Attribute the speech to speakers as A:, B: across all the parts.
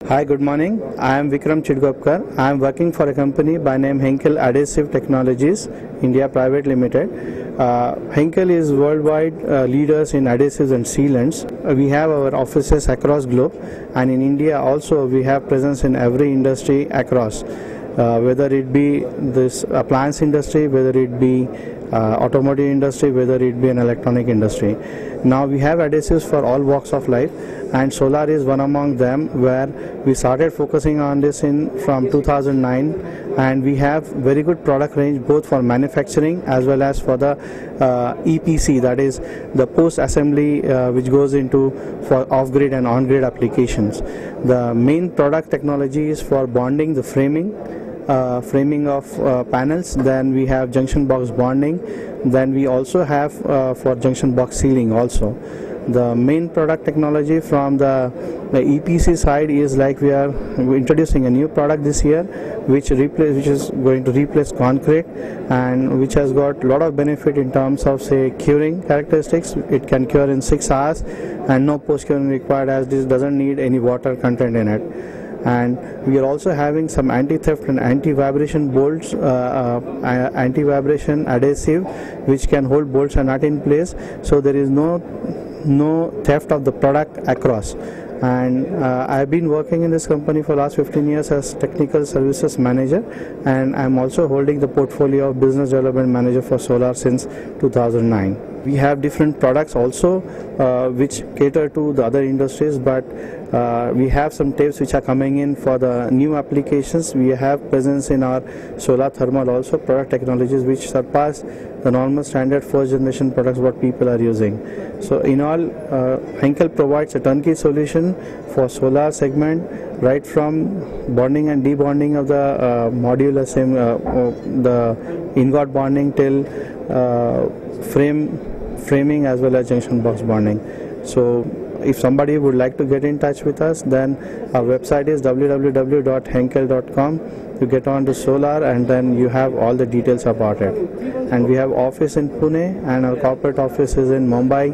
A: Hi, good morning. I am Vikram Chidgopkar. I am working for a company by name Henkel Adhesive Technologies India Private Limited. Henkel is worldwide leaders in adhesives and sealants. We have our offices across globe, and in India also we have presence in every industry across. Whether it be this appliance industry, whether it be automotive industry, whether it be an electronic industry. Now we have adhesives for all walks of life, and solar is one among them, where we started focusing on this from 2009, and we have very good product range both for manufacturing as well as for the EPC, that is the post assembly which goes into for off-grid and on-grid applications. The main product technology is for bonding the framing of panels. Then we have junction box bonding. Then we also have for junction box sealing also. The main product technology from the EPC side is like we're introducing a new product this year which is going to replace concrete, and which has got a lot of benefit in terms of, say, curing characteristics. It can cure in 6 hours and no post curing required, as this doesn't need any water content in it. And we are also having some anti-theft and anti-vibration bolts, anti-vibration adhesive which can hold bolts and nut in place, so there is no theft of the product across. And I've been working in this company for last 15 years as technical services manager, and I'm also holding the portfolio of business development manager for solar since 2009. We have different products also which cater to the other industries, but we have some tapes which are coming in for the new applications. We have presence in our solar thermal also, product technologies which surpass the normal standard first generation products what people are using. So in all, Henkel provides a turnkey solution for solar segment, right from bonding and debonding of the module assembly, the ingot bonding till framing as well as junction box bonding. So if somebody would like to get in touch with us, then our website is www.henkel.com. You get on to solar, and then you have all the details about it. And we have office in Pune, and our corporate office is in Mumbai,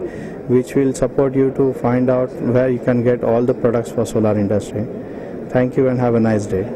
A: which will support you to find out where you can get all the products for solar industry. Thank you and have a nice day.